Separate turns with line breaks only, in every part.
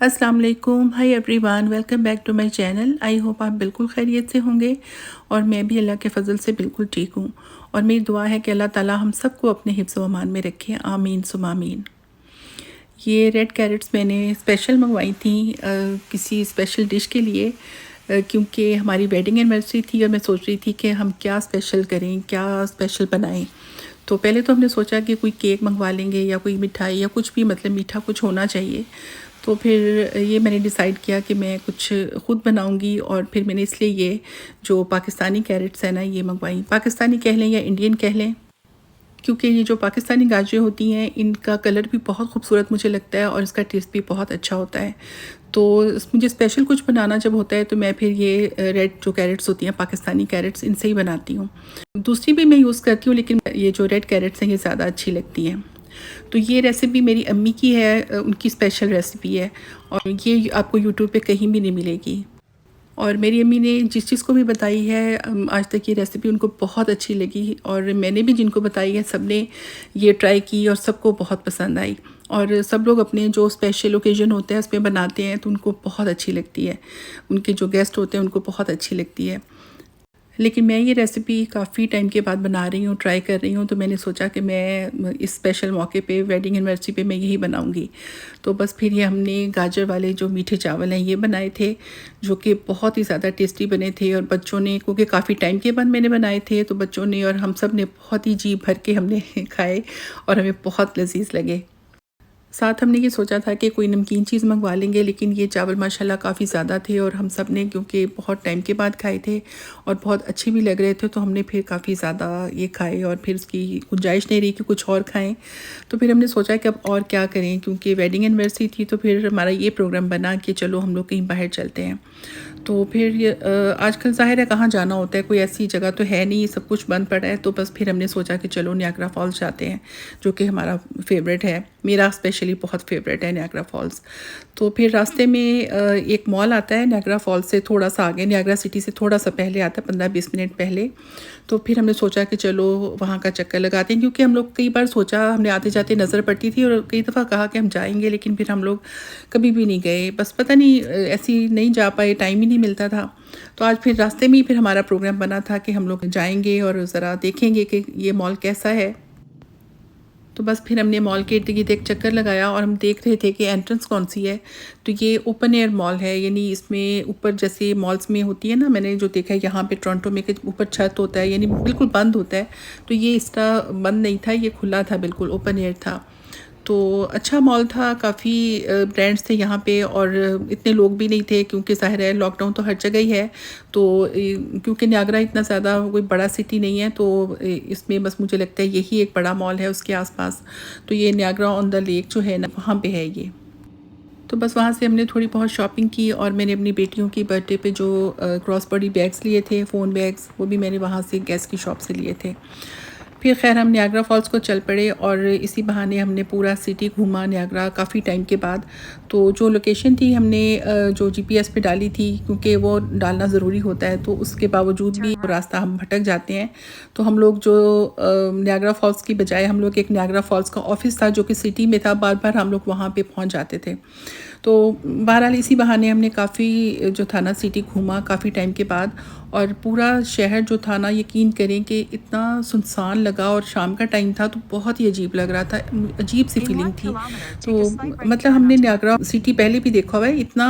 अस्सलाम वालेकुम, hi everyone, welcome back to my channel. I hope आप बिल्कुल खैरियत से होंगे और मैं भी अल्लाह के फ़ज़ल से बिल्कुल ठीक हूँ। और मेरी दुआ है कि अल्लाह ताला हम सबको अपने हिफ्ज़ व अमान में रखे, आमीन सुम्मा आमीन। ये रेड कैरेट्स मैंने स्पेशल मंगवाई थी किसी स्पेशल डिश के लिए, क्योंकि हमारी वेडिंग एनिवर्सरी थी और मैं सोच रही थी कि हम क्या स्पेशल करें, क्या स्पेशल बनाएं। तो पहले तो हमने सोचा कि कोई केक मंगवा लेंगे या कोई मिठाई या कुछ भी, मतलब मीठा कुछ होना चाहिए। तो फिर ये मैंने डिसाइड किया कि मैं कुछ ख़ुद बनाऊंगी, और फिर मैंने इसलिए ये जो पाकिस्तानी कैरेट्स हैं ना, ये मंगवाई। पाकिस्तानी कह लें या इंडियन कह लें, क्योंकि ये जो पाकिस्तानी गाजरें होती हैं इनका कलर भी बहुत खूबसूरत मुझे लगता है और इसका टेस्ट भी बहुत अच्छा होता है। तो मुझे स्पेशल कुछ बनाना जब होता है तो मैं फिर ये रेड जो कैरेट्स होती हैं, पाकिस्तानी कैरेट्स, इनसे ही बनाती हूँ। दूसरी भी मैं यूज़ करती हूँ, लेकिन ये जो रेड कैरेट्स हैं ये ज़्यादा अच्छी लगती हैं। तो ये रेसिपी मेरी अम्मी की है, उनकी स्पेशल रेसिपी है और ये आपको यूट्यूब पे कहीं भी नहीं मिलेगी। और मेरी अम्मी ने जिस चीज़ को भी बताई है आज तक ये रेसिपी उनको बहुत अच्छी लगी, और मैंने भी जिनको बताई है सब ने ये ट्राई की और सबको बहुत पसंद आई। और सब लोग अपने जो स्पेशल ओकेजन होते हैं उसमें बनाते हैं तो उनको बहुत अच्छी लगती है, उनके जो गेस्ट होते हैं उनको बहुत अच्छी लगती है। लेकिन मैं ये रेसिपी काफ़ी टाइम के बाद बना रही हूँ, ट्राई कर रही हूँ, तो मैंने सोचा कि मैं इस स्पेशल मौके पे, वेडिंग एनिवर्सरी पे मैं यही बनाऊँगी। तो बस फिर ये हमने गाजर वाले जो मीठे चावल हैं ये बनाए थे, जो कि बहुत ही ज़्यादा टेस्टी बने थे। और बच्चों ने, क्योंकि काफ़ी टाइम के बाद मैंने बनाए थे, तो बच्चों ने और हम सब ने बहुत ही जी भर के हमने खाए और हमें बहुत लजीज लगे। साथ हमने ये सोचा था कि कोई नमकीन चीज़ मंगवा लेंगे, लेकिन ये चावल माशाल्लाह काफ़ी ज़्यादा थे और हम सब ने, क्योंकि बहुत टाइम के बाद खाए थे और बहुत अच्छे भी लग रहे थे, तो हमने फिर काफ़ी ज़्यादा ये खाए और फिर उसकी गुंजाइश नहीं रही कि कुछ और खाएं। तो फिर हमने सोचा कि अब और क्या करें, क्योंकि वेडिंग एनिवर्सरी थी, तो फिर हमारा ये प्रोग्राम बना कि चलो हम लोग कहीं बाहर चलते हैं। तो फिर ये आजकल ज़ाहिर है कहाँ जाना होता है, कोई ऐसी जगह तो है नहीं, सब कुछ बंद पड़ा है। तो बस फिर हमने सोचा कि चलो नियाग्रा फॉल्स जाते हैं, जो कि हमारा फेवरेट है, मेरा स्पेशली बहुत फेवरेट है नियाग्रा फॉल्स। तो फिर रास्ते में एक मॉल आता है नियाग्रा फॉल्स से थोड़ा सा आगे, नियाग्रा सिटी से थोड़ा सा पहले आता है, 15-20 मिनट पहले। तो फिर हमने सोचा कि चलो वहाँ का चक्कर लगाते हैं, क्योंकि हम लोग कई बार सोचा, हमने आते जाते नज़र पड़ती थी और कई दफ़ा कहा कि हम जाएंगे, लेकिन फिर हम लोग कभी भी नहीं गए। बस पता नहीं ऐसी नहीं जा पाए, टाइम ही नहीं मिलता था। तो आज फिर रास्ते में ही फिर हमारा प्रोग्राम बना था कि हम लोग जाएंगे और ज़रा देखेंगे कि ये मॉल कैसा है। तो बस फिर हमने मॉल के इर्द-गिर्द एक चक्कर लगाया और हम देख रहे थे कि एंट्रेंस कौन सी है। तो ये ओपन एयर मॉल है, यानी इसमें ऊपर जैसे मॉल्स में होती है ना, मैंने जो देखा है यहाँ पे टोरंटो में, कि ऊपर छत होता है, यानी बिल्कुल बंद होता है। तो ये इसका बंद नहीं था, ये खुला था, बिल्कुल ओपन एयर था। तो अच्छा मॉल था, काफ़ी ब्रांड्स थे यहाँ पे और इतने लोग भी नहीं थे, क्योंकि ज़ाहिर है लॉकडाउन तो हर जगह ही है। तो क्योंकि नियाग्रा इतना ज़्यादा कोई बड़ा सिटी नहीं है, तो इसमें बस मुझे लगता है यही एक बड़ा मॉल है उसके आसपास। तो ये नियाग्रा ऑन द लेक जो है ना, वहाँ पे है ये। तो बस वहाँ से हमने थोड़ी बहुत शॉपिंग की और मैंने अपनी बेटियों की बर्थडे पे जो क्रॉस बॉडी बैग्स लिए थे, फ़ोन बैग्स, वो भी मैंने वहाँ से गैस की शॉप से लिए थे। फिर खैर हम नियाग्रा फॉल्स को चल पड़े और इसी बहाने हमने पूरा सिटी घूमा नियाग्रा काफ़ी टाइम के बाद। तो जो लोकेशन थी हमने जो जीपीएस पे डाली थी, क्योंकि वो डालना ज़रूरी होता है, तो उसके बावजूद भी रास्ता हम भटक जाते हैं। तो हम लोग जो नियाग्रा फॉल्स की बजाय हम लोग एक नियाग्रा फॉल्स का ऑफ़िस था जो कि सिटी में था, बार बार हम लोग वहाँ पे पहुँच जाते थे। तो बहरहाल इसी बहाने हमने काफ़ी जो था ना सिटी घूमा काफ़ी टाइम के बाद, और पूरा शहर जो था ना, यकीन करें कि इतना सुनसान लगा, और शाम का टाइम था तो बहुत ही अजीब लग रहा था, अजीब सी फीलिंग थी। तो मतलब हमने नियाग्रा सिटी पहले भी देखा हुआ है, इतना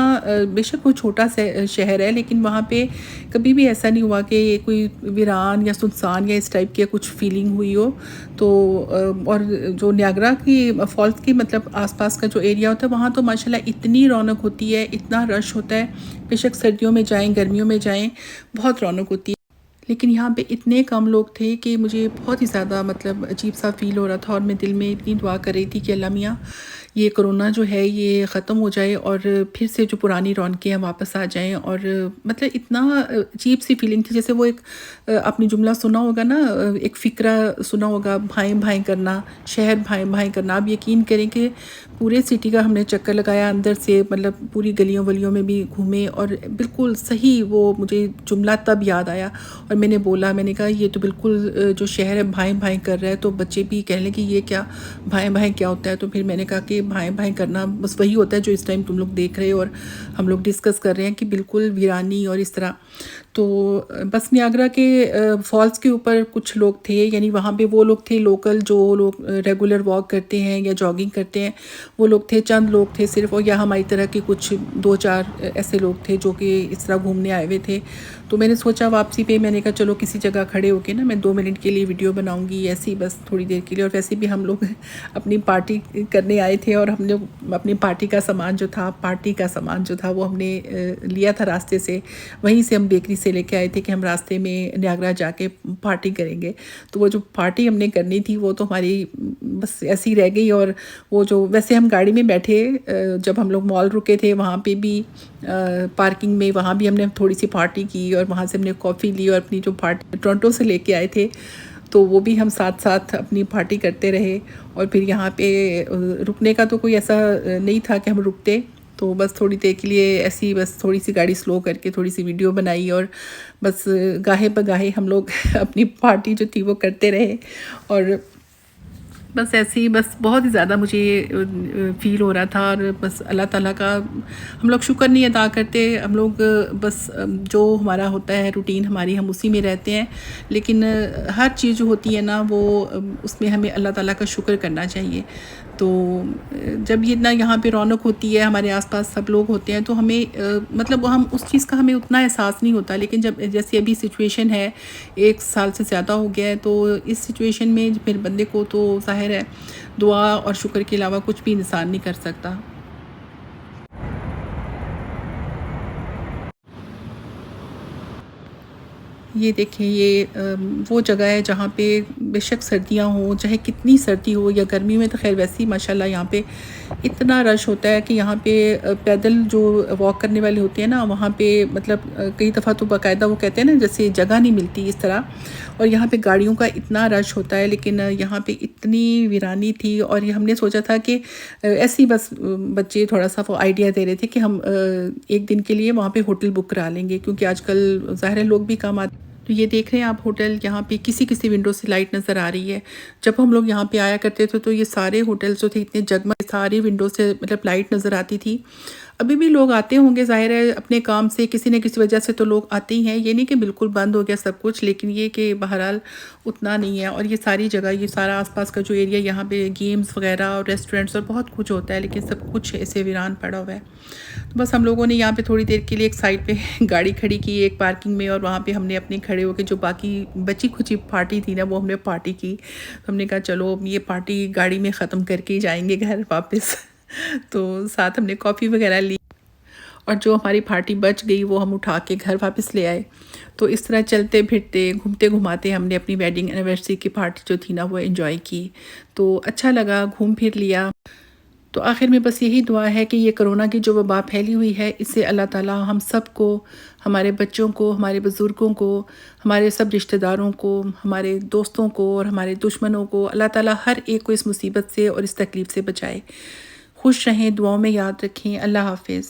बेशक वो छोटा शहर है, लेकिन वहाँ पे कभी भी ऐसा नहीं हुआ कि कोई वीरान या सुनसान या इस टाइप की कुछ फीलिंग हुई हो। तो और जो नियाग्रा की फॉल्स की मतलब आसपास का जो एरिया होता है, वहाँ तो माशाल्लाह इतनी रौनक होती है, इतना रश होता है, बेशक सर्दियों में जाएं गर्मियों में जाएं, बहुत रौनक होती है। लेकिन यहाँ पे इतने कम लोग थे कि मुझे बहुत ही ज़्यादा मतलब अजीब सा फ़ील हो रहा था, और मैं दिल में इतनी दुआ कर रही थी कि अल्लाह मियाँ ये कोरोना जो है ये ख़त्म हो जाए और फिर से जो पुरानी रौनकें हैं वापस आ जाएं। और मतलब इतना अजीब सी फीलिंग थी, जैसे वो एक आपने जुमला सुना होगा ना, एक फ़िक्रा सुना होगा, भाएँ भाएँ करना, शहर भाएँ भाएँ करना। आप यकीन करें कि पूरे सिटी का हमने चक्कर लगाया, अंदर से मतलब पूरी गलियों वलियों में भी घूमे और बिल्कुल सही वो मुझे जुमला तब याद आया और मैंने बोला, मैंने कहा ये तो बिल्कुल जो शहर है भाई भाई कर रहा है। तो बच्चे भी कहने लगे ये क्या भाई भाई क्या होता है। तो फिर मैंने कहा कि भाई भाई करना बस वही होता है जो इस टाइम तुम लोग देख रहे हो और हम लोग डिस्कस कर रहे हैं कि बिल्कुल वीरानी और इस तरह। तो बस नियाग्रा के फॉल्स के ऊपर कुछ लोग थे, यानी वहाँ पे वो लोग थे लोकल जो लोग रेगुलर वॉक करते हैं या जॉगिंग करते हैं, वो लोग थे, चंद लोग थे सिर्फ। और या हमारी तरह के कुछ 2-4 ऐसे लोग थे जो कि इस तरह घूमने आए हुए थे। तो मैंने सोचा वापसी पे मैंने कहा चलो किसी जगह खड़े होके ना मैं 2 मिनट के लिए वीडियो बनाऊंगी ऐसी बस थोड़ी देर के लिए। और वैसे भी हम लोग अपनी पार्टी करने आए थे और हम लोग अपनी पार्टी का सामान जो था वो हमने लिया था रास्ते से, वहीं से हम बेकरी से लेके आए थे कि हम रास्ते में नियाग्रा जाके पार्टी करेंगे। तो वो जो पार्टी हमने करनी थी वो तो हमारी बस ऐसी रह गई। और वो जो वैसे हम गाड़ी में बैठे जब हम लोग मॉल रुके थे वहाँ पे भी पार्किंग में वहाँ भी हमने थोड़ी सी पार्टी की और वहाँ से हमने कॉफ़ी ली और अपनी जो पार्टी टोरंटो से लेके आए थे तो वो भी हम साथ साथ अपनी पार्टी करते रहे। और फिर यहाँ पे रुकने का तो कोई ऐसा नहीं था कि हम रुकते, तो बस थोड़ी देर के लिए ऐसी बस थोड़ी सी गाड़ी स्लो करके थोड़ी सी वीडियो बनाई और बस गाहे बगाहे हम लोग अपनी पार्टी जो थी वो करते रहे। और बस ऐसे ही बस बहुत ही ज़्यादा मुझे फ़ील हो रहा था। और बस अल्लाह ताला का हम लोग शुक्र नहीं अदा करते, हम लोग बस जो हमारा होता है रूटीन हमारी हम उसी में रहते हैं। लेकिन हर चीज़ जो होती है ना वो उसमें हमें अल्लाह ताला का शुक्र करना चाहिए। तो जब ये ना यहाँ पे रौनक होती है, हमारे आसपास सब लोग होते हैं, तो हमें मतलब हम उस चीज़ का हमें उतना एहसास नहीं होता। लेकिन जब जैसे अभी सिचुएशन है 1 साल से ज़्यादा हो गया है, तो इस सिचुएशन में फिर बंदे को तो ज़ाहिर है दुआ और शुक्र के अलावा कुछ भी इंसान नहीं कर सकता। ये देखिए ये वो जगह है जहाँ पे बेशक सर्दियाँ हों, चाहे कितनी सर्दी हो या गर्मी में तो ख़ैर वैसे ही माशाल्लाह यहाँ पे इतना रश होता है कि यहाँ पे पैदल जो वॉक करने वाले होते हैं ना वहाँ पे मतलब कई दफ़ा तो बाकायदा वो कहते हैं ना जैसे जगह नहीं मिलती इस तरह। और यहाँ पे गाड़ियों का इतना रश होता है, लेकिन यहाँ पे इतनी वीरानी थी। और ये हमने सोचा था कि ऐसे ही बस बच्चे थोड़ा सा वो आइडिया दे रहे थे कि हम एक दिन के लिए वहाँ पे होटल बुक करा लेंगे, क्योंकि आजकल ज़ाहिर है लोग भी कम आते। तो ये देख रहे हैं आप होटल, यहाँ पे किसी किसी विंडो से लाइट नज़र आ रही है। जब हम लोग यहाँ पे आया करते थे तो ये सारे होटल्स जो थे इतने जगमग, सारी विंडो से मतलब लाइट नज़र आती थी। अभी भी लोग आते होंगे ज़ाहिर है अपने काम से, किसी न किसी वजह से तो लोग आते ही हैं। ये नहीं कि बिल्कुल बंद हो गया सब कुछ, लेकिन ये कि बहरहाल उतना नहीं है। और ये सारी जगह, ये सारा आसपास का जो एरिया, यहाँ पे गेम्स वगैरह और रेस्टोरेंट्स और बहुत कुछ होता है, लेकिन सब कुछ ऐसे वीरान पड़ा हुआ है। तो बस हम लोगों ने यहाँ पे थोड़ी देर के लिए एक साइड पे गाड़ी खड़ी की एक पार्किंग में, और वहाँ पे हमने अपने खड़े होकर जो बाकी बची खुची पार्टी थी ना वो हमने पार्टी की। तो हमने कहा चलो ये पार्टी गाड़ी में ख़त्म करके ही जाएंगे घर वापस। तो साथ हमने कॉफ़ी वगैरह ली और जो हमारी पार्टी बच गई वो हम उठा के घर वापस ले आए। तो इस तरह चलते फिरते घूमते घुमाते हमने अपनी वेडिंग एनिवर्सरी की पार्टी जो थी ना वो एंजॉय की। तो अच्छा लगा, घूम फिर लिया। तो आखिर में बस यही दुआ है कि ये कोरोना की जो वबा फैली हुई है इससे अल्लाह ताला हम सब को, हमारे बच्चों को, हमारे बुज़ुर्गों को, हमारे सब रिश्तेदारों को, हमारे दोस्तों को और हमारे दुश्मनों को, अल्लाह ताला हर एक को इस मुसीबत से और इस तकलीफ़ से बचाए। खुश रहें, दुआओं में याद रखें। अल्लाह हाफ़िज़।